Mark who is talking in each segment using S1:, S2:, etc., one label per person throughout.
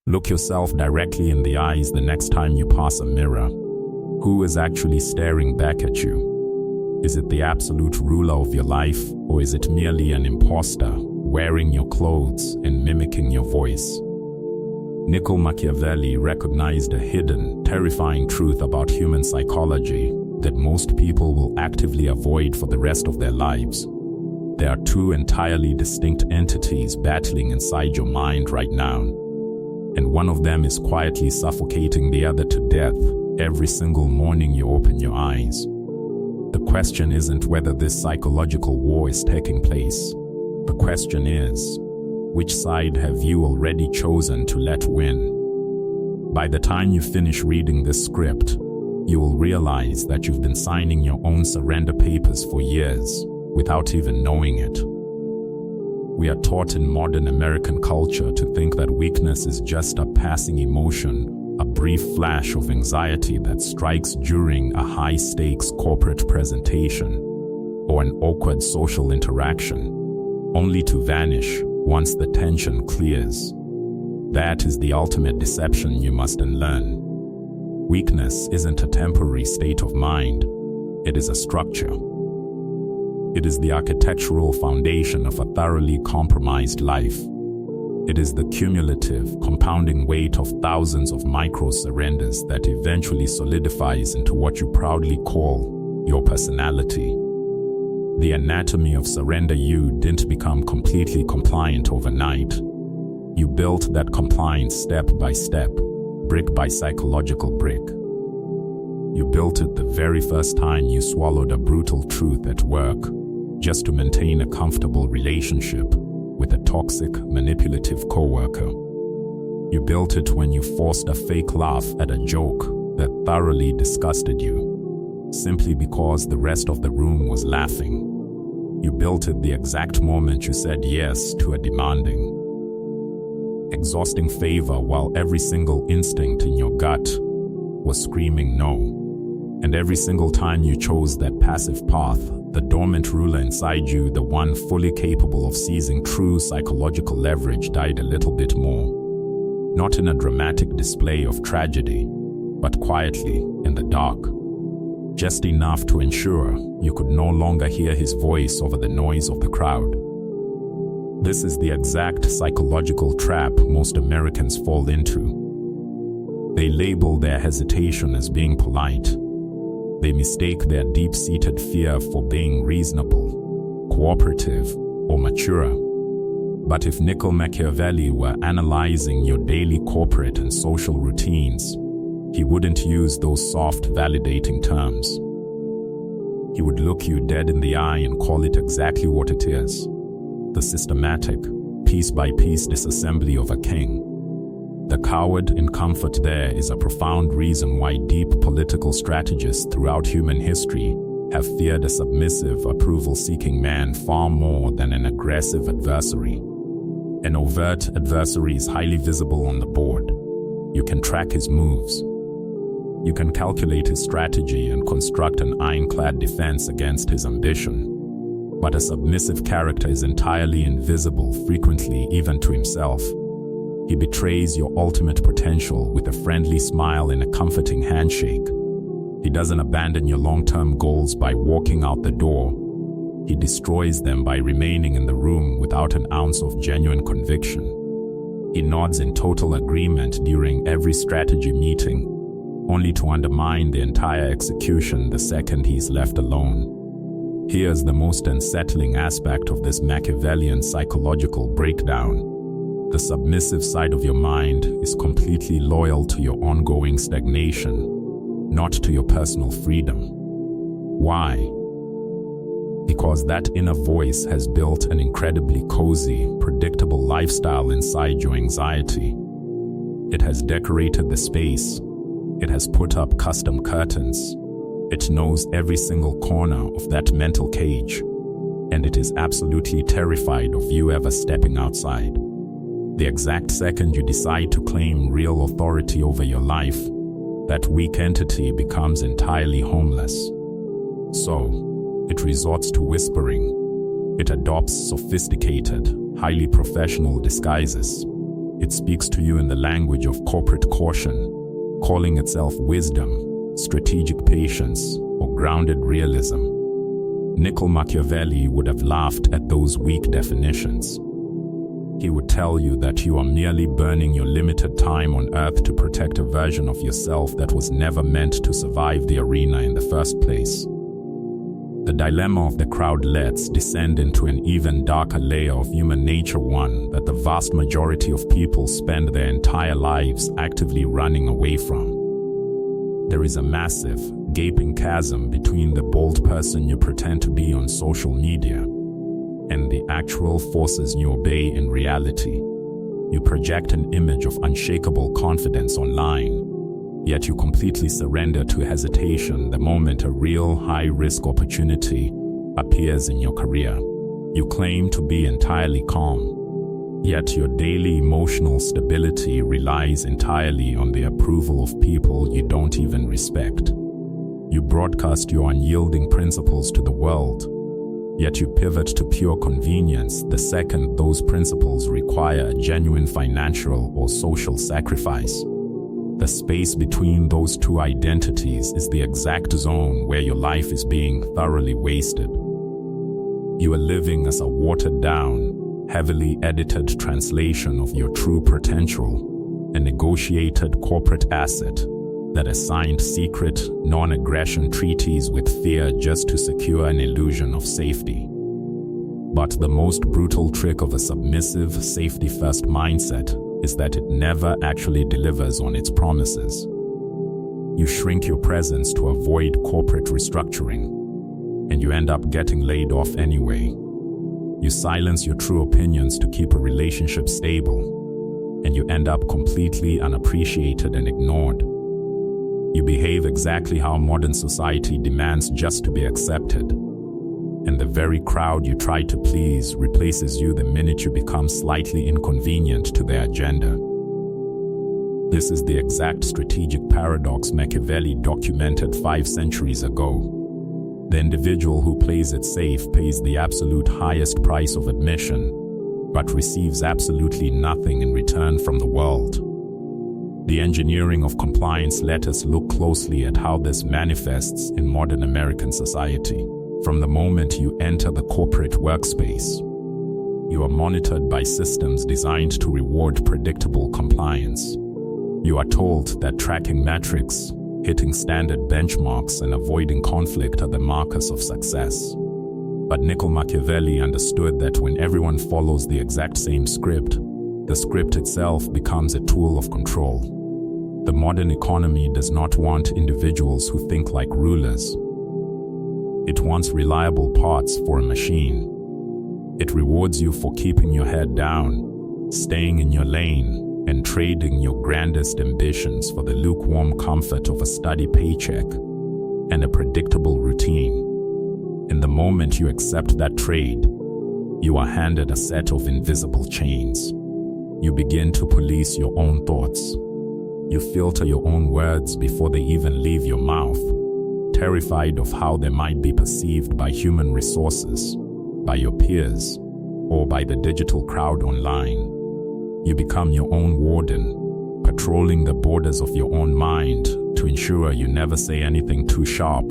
S1: Look yourself directly in the eyes the next time you pass a mirror. Who is actually staring back at you? Is it the absolute ruler of your life, or is it merely an imposter, wearing your clothes and mimicking your voice? Niccolò Machiavelli recognized a hidden, terrifying truth about human psychology that most people will actively avoid for the rest of their lives. There are two entirely distinct entities battling inside your mind right now, and one of them is quietly suffocating the other to death every single morning you open your eyes. The question isn't whether this psychological war is taking place. The question is, which side have you already chosen to let win? By the time you finish reading this script, you will realize that you've been signing your own surrender papers for years without even knowing it. We are taught in modern American culture to think that weakness is just a passing emotion, a brief flash of anxiety that strikes during a high-stakes corporate presentation or an awkward social interaction, only to vanish once the tension clears. That is the ultimate deception you must unlearn. Weakness isn't a temporary state of mind, it is a structure. It is the architectural foundation of a thoroughly compromised life. It is the cumulative, compounding weight of thousands of micro-surrenders that eventually solidifies into what you proudly call your personality. The anatomy of surrender you didn't become completely compliant overnight. You built that compliance step by step, brick by psychological brick. You built it the very first time you swallowed a brutal truth at work, just to maintain a comfortable relationship with a toxic, manipulative coworker. You built it when you forced a fake laugh at a joke that thoroughly disgusted you, simply because the rest of the room was laughing. You built it the exact moment you said yes to a demanding, exhausting favor while every single instinct in your gut was screaming no. And every single time you chose that passive path, the dormant ruler inside you, the one fully capable of seizing true psychological leverage, died a little bit more. Not in a dramatic display of tragedy, but quietly in the dark. Just enough to ensure you could no longer hear his voice over the noise of the crowd. This is the exact psychological trap most Americans fall into. They label their hesitation as being polite. They mistake their deep-seated fear for being reasonable, cooperative, or mature. But if Niccolò Machiavelli were analyzing your daily corporate and social routines, he wouldn't use those soft, validating terms. He would look you dead in the eye and call it exactly what it is: the systematic, piece-by-piece disassembly of a king. The coward in comfort there is a profound reason why deep political strategists throughout human history have feared a submissive, approval-seeking man far more than an aggressive adversary. An overt adversary is highly visible on the board. You can track his moves. You can calculate his strategy and construct an ironclad defense against his ambition. But a submissive character is entirely invisible, frequently even to himself. He betrays your ultimate potential with a friendly smile and a comforting handshake. He doesn't abandon your long-term goals by walking out the door. He destroys them by remaining in the room without an ounce of genuine conviction. He nods in total agreement during every strategy meeting, only to undermine the entire execution the second he's left alone. Here's the most unsettling aspect of this Machiavellian psychological breakdown. The submissive side of your mind is completely loyal to your ongoing stagnation, not to your personal freedom. Why? Because that inner voice has built an incredibly cozy, predictable lifestyle inside your anxiety. It has decorated the space. It has put up custom curtains. It knows every single corner of that mental cage, and it is absolutely terrified of you ever stepping outside. The exact second you decide to claim real authority over your life, that weak entity becomes entirely homeless. So, it resorts to whispering. It adopts sophisticated, highly professional disguises. It speaks to you in the language of corporate caution, calling itself wisdom, strategic patience, or grounded realism. Niccolò Machiavelli would have laughed at those weak definitions. He would tell you that you are merely burning your limited time on earth to protect a version of yourself that was never meant to survive the arena in the first place. The dilemma of the crowd lets descend into an even darker layer of human nature, one that the vast majority of people spend their entire lives actively running away from. There is a massive, gaping chasm between the bold person you pretend to be on social media and the actual forces you obey in reality. You project an image of unshakable confidence online, yet you completely surrender to hesitation the moment a real high-risk opportunity appears in your career. You claim to be entirely calm, yet your daily emotional stability relies entirely on the approval of people you don't even respect. You broadcast your unyielding principles to the world, yet you pivot to pure convenience the second those principles require a genuine financial or social sacrifice. The space between those two identities is the exact zone where your life is being thoroughly wasted. You are living as a watered-down, heavily edited translation of your true potential, a negotiated corporate asset that has signed secret, non-aggression treaties with fear just to secure an illusion of safety. But the most brutal trick of a submissive, safety-first mindset is that it never actually delivers on its promises. You shrink your presence to avoid corporate restructuring, and you end up getting laid off anyway. You silence your true opinions to keep a relationship stable, and you end up completely unappreciated and ignored. You behave exactly how modern society demands just to be accepted, and the very crowd you try to please replaces you the minute you become slightly inconvenient to their agenda. This is the exact strategic paradox Machiavelli documented 5 centuries ago. The individual who plays it safe pays the absolute highest price of admission, but receives absolutely nothing in return from the world. The engineering of compliance let us look closely at how this manifests in modern American society. From the moment you enter the corporate workspace, you are monitored by systems designed to reward predictable compliance. You are told that tracking metrics, hitting standard benchmarks, and avoiding conflict are the markers of success. But Niccolò Machiavelli understood that when everyone follows the exact same script, the script itself becomes a tool of control. The modern economy does not want individuals who think like rulers. It wants reliable parts for a machine. It rewards you for keeping your head down, staying in your lane, and trading your grandest ambitions for the lukewarm comfort of a steady paycheck and a predictable routine. In the moment you accept that trade, you are handed a set of invisible chains. You begin to police your own thoughts. You filter your own words before they even leave your mouth, terrified of how they might be perceived by human resources, by your peers, or by the digital crowd online. You become your own warden, patrolling the borders of your own mind to ensure you never say anything too sharp,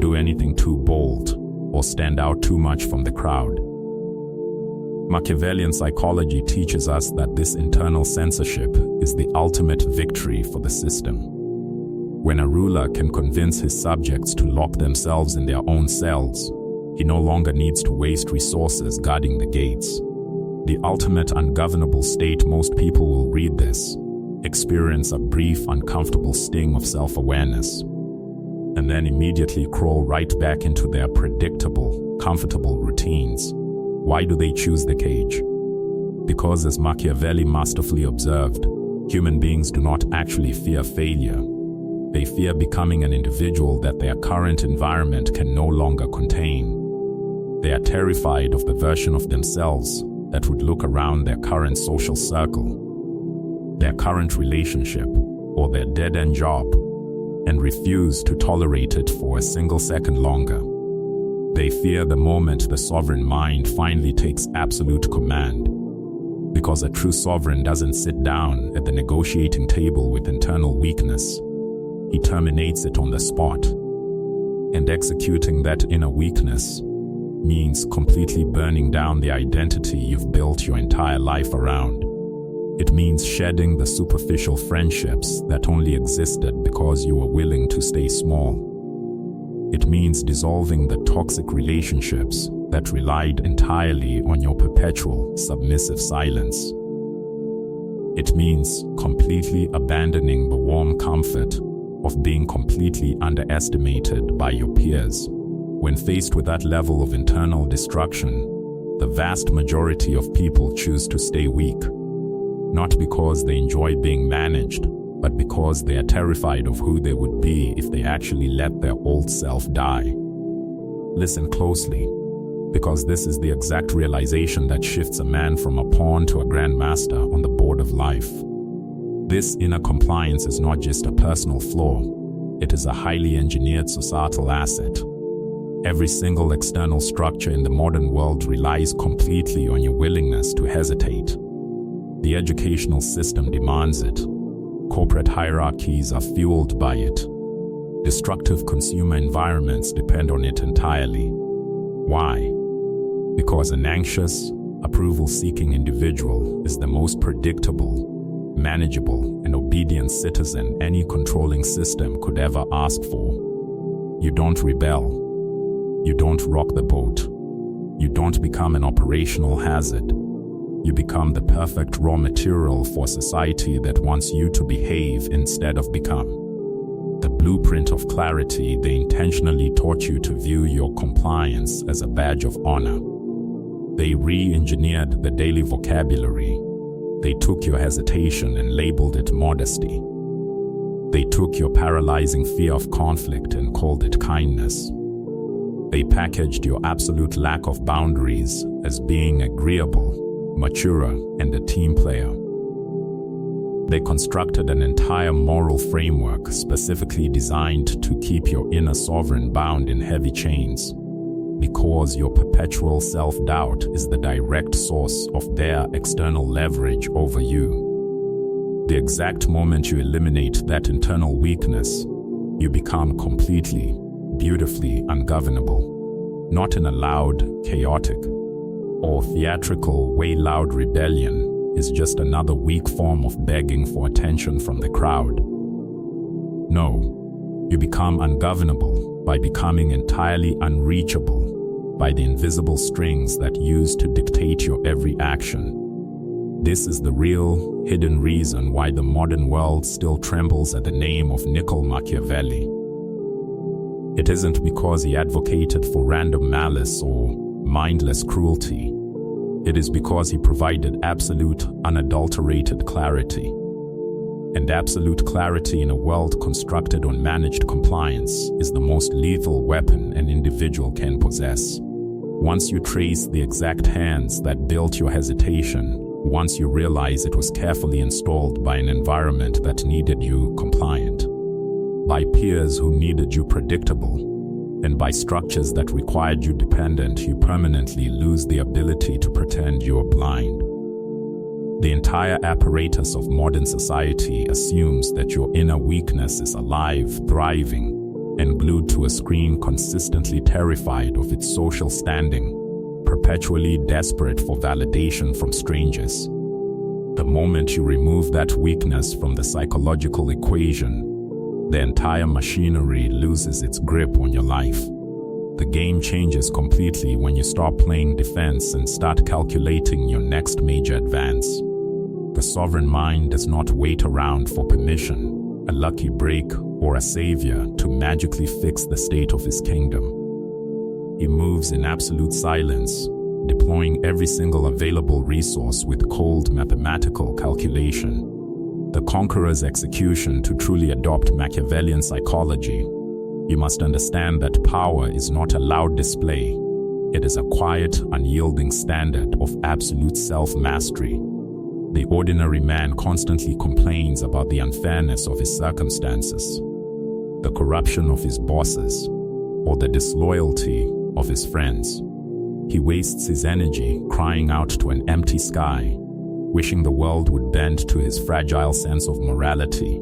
S1: do anything too bold, or stand out too much from the crowd. Machiavellian psychology teaches us that this internal censorship is the ultimate victory for the system. When a ruler can convince his subjects to lock themselves in their own cells, he no longer needs to waste resources guarding the gates. The ultimate ungovernable state. Most people will read this, experience a brief, uncomfortable sting of self-awareness, and then immediately crawl right back into their predictable, comfortable routines. Why do they choose the cage? Because, as Machiavelli masterfully observed, human beings do not actually fear failure. They fear becoming an individual that their current environment can no longer contain. They are terrified of the version of themselves that would look around their current social circle, their current relationship, or their dead-end job, and refuse to tolerate it for a single second longer. They fear the moment the sovereign mind finally takes absolute command. Because a true sovereign doesn't sit down at the negotiating table with internal weakness. He terminates it on the spot. And executing that inner weakness means completely burning down the identity you've built your entire life around. It means shedding the superficial friendships that only existed because you were willing to stay small. It means dissolving the toxic relationships that relied entirely on your perpetual, submissive silence. It means completely abandoning the warm comfort of being completely underestimated by your peers. When faced with that level of internal destruction, the vast majority of people choose to stay weak. Not because they enjoy being managed, but because they are terrified of who they would be if they actually let their old self die. Listen closely, because this is the exact realization that shifts a man from a pawn to a grandmaster on the board of life. This inner compliance is not just a personal flaw, it is a highly engineered societal asset. Every single external structure in the modern world relies completely on your willingness to hesitate. The educational system demands it. Corporate hierarchies are fueled by it. Destructive consumer environments depend on it entirely. Why? Because an anxious, approval-seeking individual is the most predictable, manageable, and obedient citizen any controlling system could ever ask for. You don't rebel. You don't rock the boat. You don't become an operational hazard. You become the perfect raw material for a society that wants you to behave instead of become. The blueprint of clarity. They intentionally taught you to view your compliance as a badge of honor. They re-engineered the daily vocabulary. They took your hesitation and labeled it modesty. They took your paralyzing fear of conflict and called it kindness. They packaged your absolute lack of boundaries as being agreeable, mature, and a team player. They constructed an entire moral framework specifically designed to keep your inner sovereign bound in heavy chains, because your perpetual self-doubt is the direct source of their external leverage over you. The exact moment you eliminate that internal weakness, you become completely, beautifully ungovernable. Not in a loud, chaotic, or theatrical way. Loud rebellion is just another weak form of begging for attention from the crowd. No, you become ungovernable by becoming entirely unreachable by the invisible strings that use to dictate your every action. This is the real, hidden reason why the modern world still trembles at the name of Niccolò Machiavelli. It isn't because he advocated for random malice or mindless cruelty. It is because he provided absolute, unadulterated clarity. And absolute clarity in a world constructed on managed compliance is the most lethal weapon an individual can possess. Once you trace the exact hands that built your hesitation, once you realize it was carefully installed by an environment that needed you compliant, by peers who needed you predictable, and by structures that required you dependent, you permanently lose the ability to pretend you're blind. The entire apparatus of modern society assumes that your inner weakness is alive, thriving, and glued to a screen, consistently terrified of its social standing, perpetually desperate for validation from strangers. The moment you remove that weakness from the psychological equation, the entire machinery loses its grip on your life. The game changes completely when you stop playing defense and start calculating your next major advance. The sovereign mind does not wait around for permission, a lucky break, or a savior to magically fix the state of his kingdom. He moves in absolute silence, deploying every single available resource with cold mathematical calculation. The conqueror's execution. To truly adopt Machiavellian psychology, you must understand that power is not a loud display. It is a quiet, unyielding standard of absolute self-mastery. The ordinary man constantly complains about the unfairness of his circumstances, the corruption of his bosses, or the disloyalty of his friends. He wastes his energy crying out to an empty sky, wishing the world would bend to his fragile sense of morality.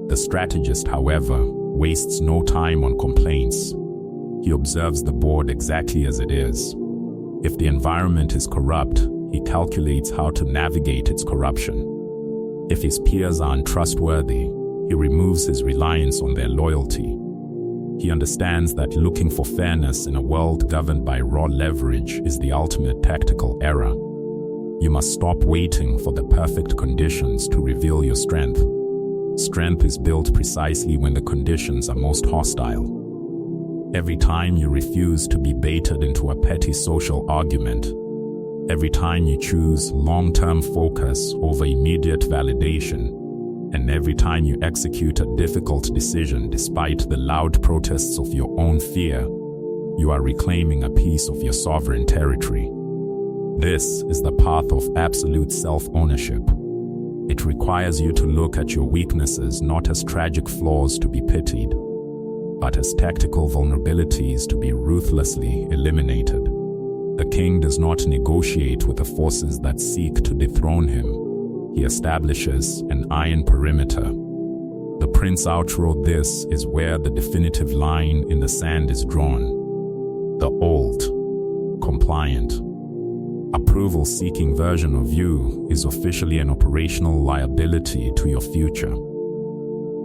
S1: The strategist, however, wastes no time on complaints. He observes the board exactly as it is. If the environment is corrupt, he calculates how to navigate its corruption. If his peers are untrustworthy, he removes his reliance on their loyalty. He understands that looking for fairness in a world governed by raw leverage is the ultimate tactical error. You must stop waiting for the perfect conditions to reveal your strength. Strength is built precisely when the conditions are most hostile. Every time you refuse to be baited into a petty social argument, every time you choose long-term focus over immediate validation, and every time you execute a difficult decision despite the loud protests of your own fear, you are reclaiming a piece of your sovereign territory. This is the path of absolute self-ownership. It requires you to look at your weaknesses not as tragic flaws to be pitied, but as tactical vulnerabilities to be ruthlessly eliminated. The king does not negotiate with the forces that seek to dethrone him. He establishes an iron perimeter. The prince outwrote this is where the definitive line in the sand is drawn. The old, compliant, approval-seeking version of you is officially an operational liability to your future.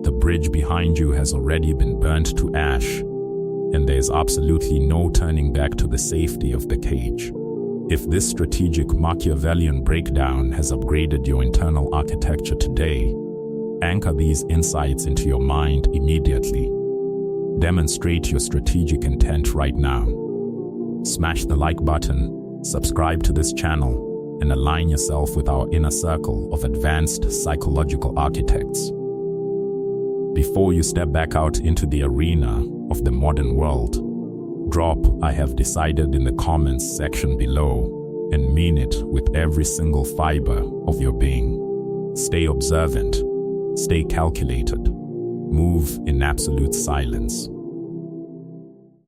S1: The bridge behind you has already been burnt to ash, and there is absolutely no turning back to the safety of the cage. If this strategic Machiavellian breakdown has upgraded your internal architecture today, anchor these insights into your mind immediately. Demonstrate your strategic intent right now. Smash the like button, subscribe to this channel, and align yourself with our inner circle of advanced psychological architects. Before you step back out into the arena of the modern world, drop "I have decided" in the comments section below and mean it with every single fiber of your being. Stay observant, stay calculated, move in absolute silence.